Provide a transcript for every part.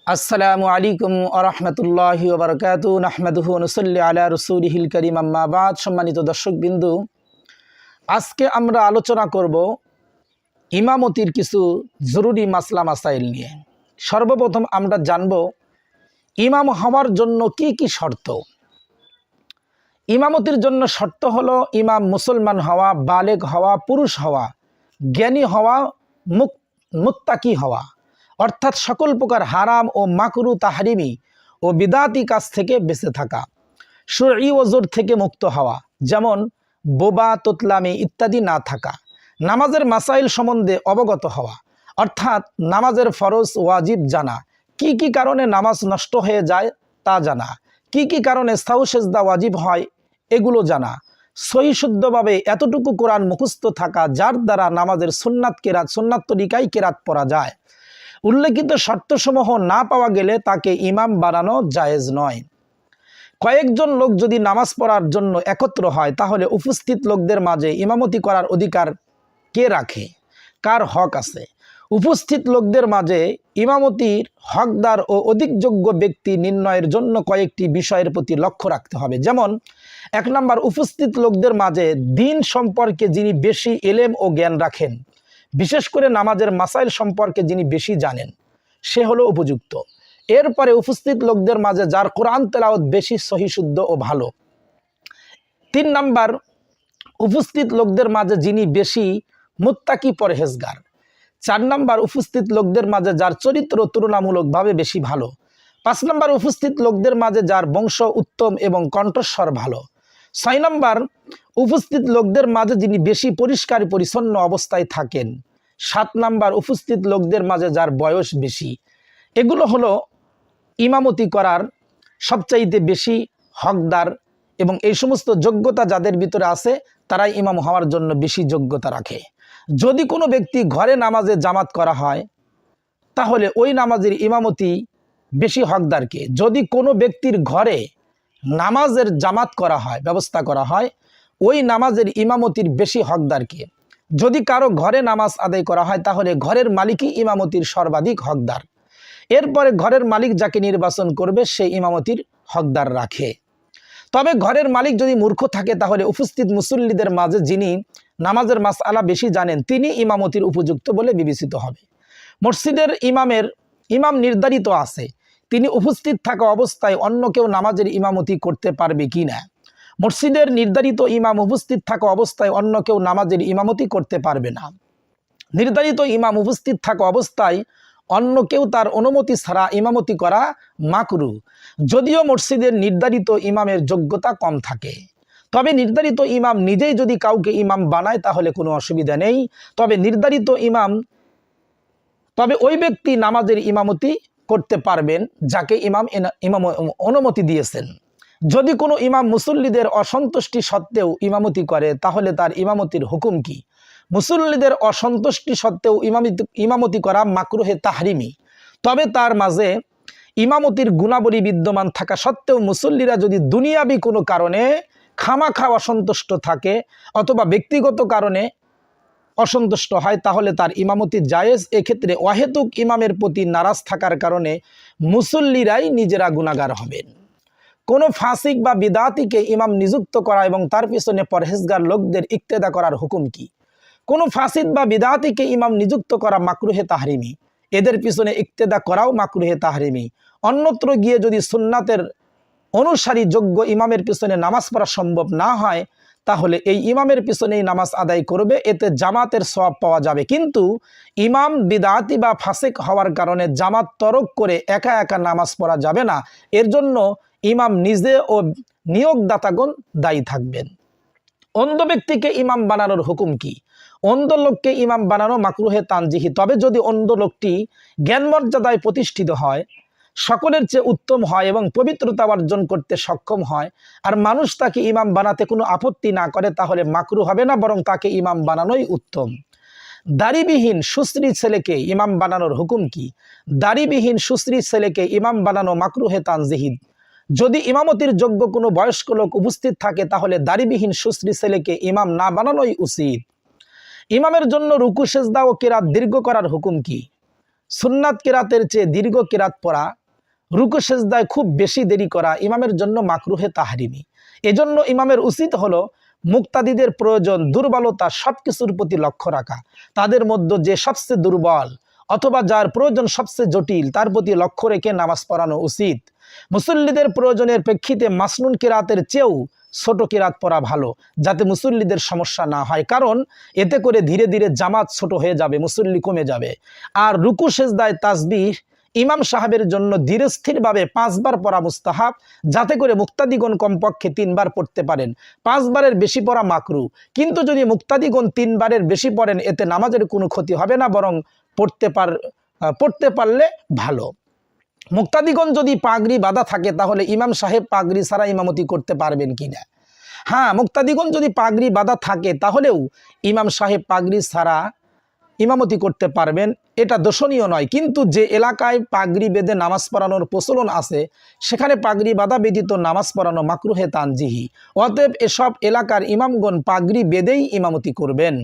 আসসালামু আলাইকুম ওয়া রাহমাতুল্লাহি ওয়া বারাকাতুহু নাহমাদুহু ওয়া নুসাল্লি আলা রাসূলিহিল কারীম আম্মা বাদ। সম্মানিত দর্শকবৃন্দ, আজকে আমরা আলোচনা করব ইমামতির কিছু জরুরি মাসলা মাসাইল নিয়ে। সর্বপ্রথম আমরা জানব ইমাম হওয়ার জন্য কি কি শর্ত। ইমামতির জন্য শর্ত হলো ইমাম মুসলমান হওয়া, বালেগ হওয়া, পুরুষ হওয়া, জ্ঞানী হওয়া, মুত্তাকি হওয়া, অর্থাৎ সকল প্রকার হারাম ও মাকরু তাহরিমি ও বিদাতি কাজ থেকে বেঁচে থাকা, শরঈ ওজর থেকে মুক্ত হওয়া, যেমন বোবা, তোতলামি ইত্যাদি না থাকা, নামাজের মাসাইল সম্বন্ধে অবগত হওয়া, অর্থাৎ নামাজের ফরজ ওয়াজিব জানা, কি কি কারণে নামাজ নষ্ট হয়ে যায় তা জানা, কি কি কারণে সাহু সেজদা ওয়াজিব হয় এগুলো জানা, সহি শুদ্ধভাবে এতটুকু কোরআন মুখস্থ থাকা যার দ্বারা নামাজের সুন্নাত কেরাত, সুন্নাত তরিকায় কেরাত পড়া যায়। উল্লেখিত শর্তসমূহ না পাওয়া গেলে তাকে ইমাম বানানো জায়েজ নয়। কয়েকজন লোক যদি নামাজ পড়ার জন্য একত্র হয় তাহলে উপস্থিত লোকদের মাঝে ইমামতি করার অধিকার কে রাখে, কার হক আছে? উপস্থিত লোকদের মাঝে ইমামতির হকদার ও অধিক যোগ্য ব্যক্তি নির্ণয়ের জন্য কয়েকটি বিষয়ের প্রতি লক্ষ্য রাখতে হবে। যেমন 1 নম্বর, উপস্থিত লোকদের মাঝে দ্বীন সম্পর্কে যিনি বেশি এলেম ও জ্ঞান রাখেন, বিশেষ করে নামাজের মাসাইল সম্পর্কে যিনি বেশি জানেন, সে হলো উপযুক্ত। এরপরে উপস্থিত লোকদের মাঝে যার কোরআন তেলাওয়াত বেশি সহি শুদ্ধ ও ভালো। 3 নম্বর, উপস্থিত লোকদের মাঝে যিনি বেশি মুত্তাকি পরহেজগার। 4 নম্বর, উপস্থিত লোকদের মাঝে যার চরিত্র তুলনামূলকভাবে বেশি ভালো। 5 নম্বর, উপস্থিত লোকদের মাঝে যার বংশ উত্তম এবং কণ্ঠস্বর ভালো। 6 নম্বর, উপস্থিত লোকদের মাঝে যিনি বেশি পরিষ্কার পরিচ্ছন্ন অবস্থায় থাকেন। 7 নম্বর, উপস্থিত লোকদের মাঝে যার বয়স বেশি। এগুলো হলো ইমামতি করার সবচাইতে বেশি হকদার, এবং এই সমস্ত যোগ্যতা যাদের ভিতরে আছে তারাই ইমাম হওয়ার জন্য বেশি যোগ্যতা রাখে। যদি কোনো ব্যক্তি ঘরে নামাজে জামাত করা হয় তাহলে ওই নামাজের ইমামতি বেশি হকদারকে। যদি কোনো ব্যক্তির ঘরে নামাজের জামাত করা হয়, ব্যবস্থা করা হয়, ওই নামাজের ইমামতির বেশি হকদারকে। যদি কারো ঘরে নামাজ আদায় করা হয় তাহলে ঘরের মালিকই ইমামতির সর্বাধিক হকদার। এরপরে ঘরের মালিক যাকে নির্বাচন করবে সে ইমামতির হকদার রাখে। তবে ঘরের মালিক যদি মূর্খ থাকে তাহলে উপস্থিত মুসল্লিদের মাঝে যিনি নামাজের মাসআলা বেশি জানেন তিনি ইমামতির উপযুক্ত বলে বিবেচিত হবে। মসজিদের ইমাম নির্ধারিত আছে, তিনি উপস্থিত থাকা অবস্থায় অন্য কেউ নামাজের ইমামতি করতে পারবে কি না। মসজিদের নির্ধারিত ইমাম উপস্থিত থাকা অবস্থায় অন্য কেউ নামাজের ইমামতি করতে পারবে না। নির্ধারিত ইমাম উপস্থিত থাকা অবস্থায় অন্য কেউ তার অনুমতি ছাড়া ইমামতি করা মাকরু, যদিও মসজিদের নির্ধারিত ইমামের যোগ্যতা কম থাকে। তবে নির্ধারিত ইমাম নিজেই যদি কাউকে ইমাম বানায় তাহলে কোনো অসুবিধা নেই। তবে ওই ব্যক্তি নামাজের ইমামতি করতে পারবেন যাকে ইমাম অনুমতি দিয়েছেন। যদি কোনো ইমাম মুসল্লিদের অসন্তুষ্টি সত্ত্বেও ইমামতি করে তাহলে তার ইমামতির হুকুম কি? মুসল্লিদের অসন্তুষ্টি সত্ত্বেও ইমামতি করা মাকরুহে তাহরিমি। তবে তার মাঝে ইমামতির গুণাবলী বিদ্যমান থাকা সত্ত্বেও মুসল্লিরা যদি দুনিয়াবি কোনো কারণে খামাখা অসন্তুষ্ট থাকে অথবা ব্যক্তিগত কারণে অসন্তুষ্ট হয় তাহলে তার ইমামতি জায়েজ। এক্ষেত্রে অহেতুক ইমামের প্রতি নারাজ থাকার কারণে মুসল্লিরাই নিজেরা গুনাহগার হবেন। কোনো ফাসিক বা বিদাতিকে ইমাম নিযুক্ত করা এবং তার পিছনে পরহেজগার লোকদের ইক্তেদা করার হুকুম কি? কোনো ফাসিক বা বিদাতিকে ইমাম নিযুক্ত করা মাকরুহে তাহরিমি, এদের পিছনে ইক্তেদা করাও মাকরুহে তাহরিমি। অন্যত্র গিয়ে যদি সুন্নাতের অনুসারী যোগ্য ইমামের পিছনে নামাজ পড়া সম্ভব না হয় তাহলে এই ইমামের পিছনেই নামাজ আদায় করবে, এতে জামাতের সওয়াব পাওয়া যাবে। কিন্তু ইমাম বিদাতি বা ফাসিক হওয়ার কারণে জামাত তরক করে একা একা নামাজ পড়া যাবে না। এর জন্য ইমাম নিজে ও নিয়োগদাতাগণ দায়ী থাকবেন। অন্ধ ব্যক্তিকে ইমাম বানানোর হুকুম কি? অন্ধ লোককে ইমাম বানানো মাকরুহে তানজিহি। তবে যদি অন্ধ লোকটি জ্ঞান মর্যাদায় প্রতিষ্ঠিত হয়, সকলের চেয়ে উত্তম হয় এবং পবিত্রতা অর্জন করতে সক্ষম হয়, আর মানুষ তাকে ইমাম বানাতে কোনো আপত্তি না করে তাহলে মাকরু হবে না, বরং তাকে ইমাম বানানোই উত্তম। দাড়িবিহীন সুশ্রী ছেলেকে ইমাম বানানোর হুকুম কি? দাড়িবিহীন সুশ্রী ছেলেকে ইমাম বানানো মাকরুহে তানজিহিদ। যদি ইমামতির যোগ্য কোনো বয়স্ক লোক উপস্থিত থাকে তাহলে দাড়িবিহীন সুশ্রী ছেলেকে ইমাম না বানানোই উচিত। ইমামের জন্য রুকু সেজদা ও কেরাত দীর্ঘ করার হুকুম কি? সুন্নাত কেরাতের চেয়ে দীর্ঘ কেরাত পড়া, রুকু সেজদায় খুব বেশি দেরি করা ইমামের জন্য মাকরুহে তাহরিমি। এজন্য ইমামের উচিত হলো মুক্তাদিদের প্রয়োজন, দুর্বলতা সব কিছুর প্রতি লক্ষ্য রাখা। তাদের মধ্যে যে সবচেয়ে দুর্বল অথবা যার প্রয়োজন সবচেয়ে জটিল তার প্রতি লক্ষ্য রেখে নামাজ পড়ানো উচিত। মুসল্লিদের প্রয়োজনের প্রেক্ষিতে মাসনুন কেরাতের চেয়েও ছোট কেরাত পড়া ভালো, যাতে মুসল্লিদের সমস্যা না হয়, কারণ এতে করে ধীরে ধীরে জামাত ছোট হয়ে যাবে, মুসল্লি কমে যাবে। আর রুকু সেজদায় তাসবিহ ইমাম সাহেবের জন্য ধীরস্থিরভাবে 5 বার পড়া মুস্তাহাব, যাতে করে মুক্তাদিগণ কমপক্ষে 3 বার পড়তে পারেন। 5 বারের বেশি পড়া মাকরু, কিন্তু যদি মুক্তাদিগণ 3 বারের বেশি পড়েন এতে নামাজের কোনো ক্ষতি হবে না, বরং পড়তে পারলে ভালো। মুক্তাদিগণ যদি পাগড়ি বাঁধা থাকে তাহলে ইমাম সাহেব পাগড়ি ছাড়া ইমামতি করতে পারবেন কিনা? হ্যাঁ, মুক্তাদিগণ যদি পাগড়ি বাঁধা থাকে তাহলেও ইমাম সাহেব পাগড়ি ছাড়া ইমামতি করতে পারবেন, এটা দোষণীয় নয়। কিন্তু যে এলাকায় পাগড়ি বেঁধে নামাজ পড়ানোর প্রচলন আছে সেখানে পাগড়ি বাঁধা ব্যতীত নামাজ পড়ানো মাকরুহে তানজিহি। অতএব এসব এলাকার ইমামগণ পাগড়ি বেঁধেই ইমামতি করবেন।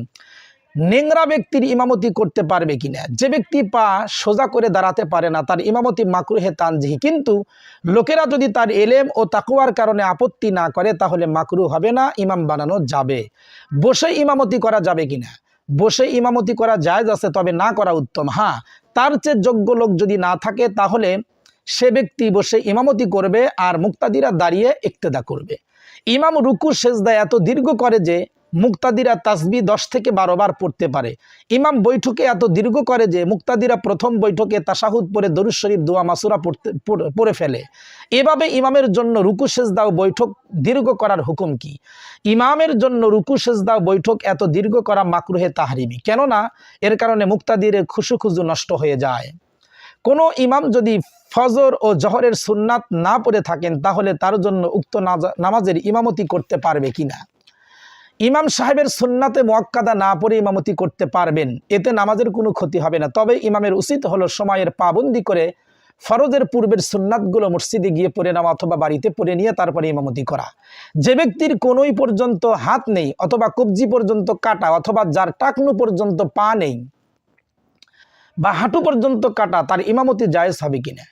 নেংরা ব্যক্তির ইমামতি করতে পারবে কিনা? যে ব্যক্তি পা সোজা করে দাঁড়াতে পারে না তার ইমামতি মাকরুহে তানজিহি, কিন্তু লোকেরা যদি তার এলেম ও তাকওয়ার কারণে আপত্তি না করে তাহলে মাকরু হবে না, ইমাম বানানো যাবে। বসে ইমামতি করা যাবে কিনা? বসে ইমামতি করা জায়েজ আছে, তবে না করা উত্তম। হ্যাঁ, তার চেয়ে যোগ্য লোক যদি না থাকে তাহলে সে ব্যক্তি বসে ইমামতি করবে আর মুক্তাদিরা দাঁড়িয়ে ইক্তেদা করবে। ইমাম রুকু সেজদা এত দীর্ঘ করে যে মুক্তাদিরা তাসবিহ 10 থেকে 12 বার পড়তে পারে। ইমাম বৈঠকে এত দীর্ঘ করে যে মুক্তাদিরা প্রথম বৈঠকে তাশাহুদ পড়ে দরুদ শরীফ দোয়া মাসুরা পড়ে ফেলে। এভাবে ইমামের জন্য রুকু সেজদা ও বৈঠক দীর্ঘ করার হুকুম কি? ইমামের জন্য রুকু সেজদা ও বৈঠক এত দীর্ঘ করা মাকরুহে তাহরিমি, কেননা এর কারণে মুক্তাদিরের খুশু নষ্ট হয়ে যায়। কোনো ইমাম যদি ফজর ও জহরের সুন্নাত না পড়ে থাকেন তাহলে তার জন্য উক্ত নামাজের ইমামতি করতে পারবে কিনা? ইমাম সাহেবের সুন্নাতে মুআক্কাদা না পড়ে ইমামতি করতে পারবেন, এতে নামাজের কোনো ক্ষতি হবে না। তবে ইমামের উচিত হলো সময়ের পাবন্দি করে ফরজের পূর্বের সুন্নাতগুলো মসজিদে গিয়ে পড়ে নেওয়া অথবা বাড়িতে পড়ে নিয়ে তারপরে ইমামতি করা। যে ব্যক্তির কোনোই পর্যন্ত হাত নেই অথবা কবজি পর্যন্ত কাটা, অথবা যার টাকনু পর্যন্ত পা নেই বা হাঁটু পর্যন্ত কাটা, তার ইমামতি জায়েজ হবে কিনা?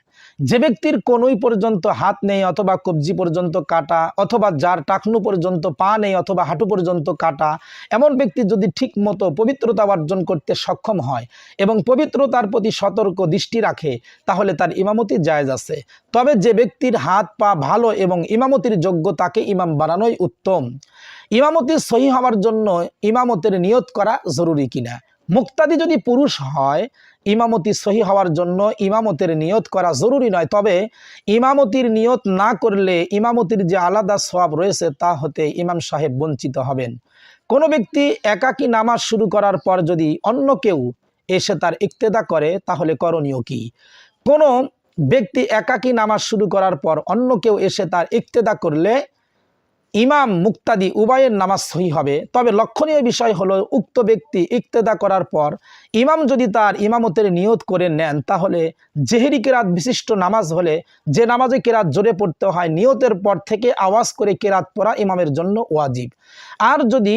যে ব্যক্তির কোনোই পর্যন্ত হাত নেই অথবা কবজি পর্যন্ত কাটা, অথবা যার টাকনু পর্যন্ত পা নেই অথবা হাঁটু পর্যন্ত কাটা, এমন ব্যক্তি যদি ঠিক মতো পবিত্রতা অর্জন করতে সক্ষম হয় এবং পবিত্রতার প্রতি সতর্ক দৃষ্টি রাখে তাহলে তার ইমামতি জায়েজ আছে। তবে যে ব্যক্তির হাত পা ভালো এবং ইমামতির যোগ্য তাকে ইমাম বানানোই উত্তম। ইমামতি সহি হওয়ার জন্য ইমামতের নিয়ত করা জরুরি কিনা? মুক্তাদি যদি পুরুষ হয় ইমামতি সহি হওয়ার জন্য ইমামতের নিয়ত করা জরুরি নয়, তবে ইমামতির নিয়ত না করলে ইমামতির যে আলাদা সওয়াব রয়েছে তা হতে ইমাম সাহেব বঞ্চিত হবেন। কোনো ব্যক্তি একাকী নামাজ শুরু করার পর যদি অন্য কেউ এসে তার ইক্তেদা করে তাহলে করণীয় কি? কোনো ব্যক্তি একাকী নামাজ শুরু করার পর অন্য কেউ এসে তার ইক্তেদা করলে ইমাম মুক্তাদি উভয়ের নামাজ সহি হবে। তবে লক্ষণীয় বিষয় হলো উক্ত ব্যক্তি ইক্তেদা করার পর ইমাম যদি তার ইমামতের নিয়ত করে নেন তাহলে জেহেরি কেরাত বিশিষ্ট নামাজ হলে যে নামাজে কেরাত জোরে পড়তে হয় নিয়তের পর থেকে আওয়াজ করে কেরাত পড়া ইমামের জন্য ওয়াজিব। আর যদি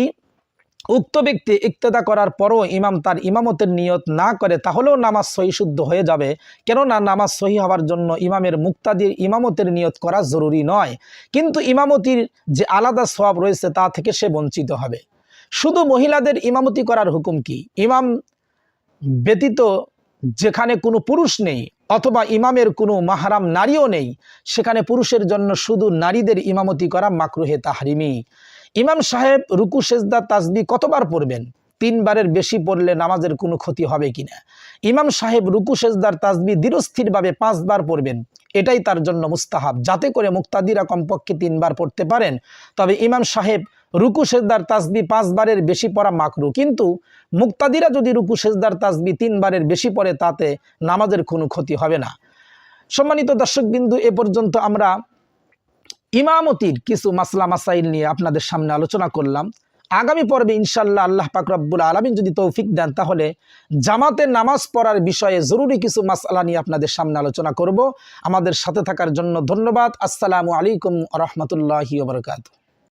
উক্ত ব্যক্তি ইক্তেদা করার পরও ইমাম তার ইমামতের নিয়ত না করে তাহলেও নামাজ সহি শুদ্ধ হয়ে যাবে, কেননা নামাজ সহি হওয়ার জন্য ইমামের মুক্তাদির ইমামতের নিয়ত করা জরুরি নয়, কিন্তু ইমামতির যে আলাদা সওয়াব রয়েছে তা থেকে সে বঞ্চিত হবে। শুধু মহিলাদের ইমামতি করার হুকুম কি? ইমাম ব্যতীত যেখানে কোনো পুরুষ নেই অথবা ইমামের কোনো মাহরাম নারীও নেই সেখানে পুরুষের জন্য শুধু নারীদের ইমামতি করা মাকরুহে তাহরিমি। ইমাম সাহেব রুকু সেজদা তাসবিহ কতবার পড়বেন? 3 বারের বেশি পড়লে নামাজের কোনো ক্ষতি হবে কিনা? ইমাম সাহেব রুকু সেজদার তাসবিহ ধীরস্থিরভাবে 5 বার পড়বেন, এটাই তার জন্য মুস্তাহাব, যাতে করে মুক্তাদিরা কমপক্ষে 3 বার পড়তে পারেন। তবে ইমাম সাহেব রুকু সেজদার তাসবিহ 5 বারের বেশি পড়া মাকরু, কিন্তু মুক্তাদিরা যদি রুকু সেজদার তাসবিহ 3 বারের বেশি পড়ে তাতে নামাজের কোনো ক্ষতি হবে না। সম্মানিত দর্শকবিন্দু, এ পর্যন্ত আমরা ইমামতির কিছু মাসলা মাসাইল নিয়ে আপনাদের সামনে আলোচনা করলাম। আগামী পর্বে ইনশাআল্লাহ আল্লাহ পাক রব্বুল আলামিন যদি তৌফিক দেন তাহলে জামাতে নামাজ পড়ার বিষয়ে জরুরি কিছু মাসআলা নিয়ে আপনাদের সামনে আলোচনা করব। আমাদের সাথে থাকার জন্য ধন্যবাদ। আসসালামু আলাইকুম ওয়া রাহমাতুল্লাহি ওয়া বারাকাতুহু।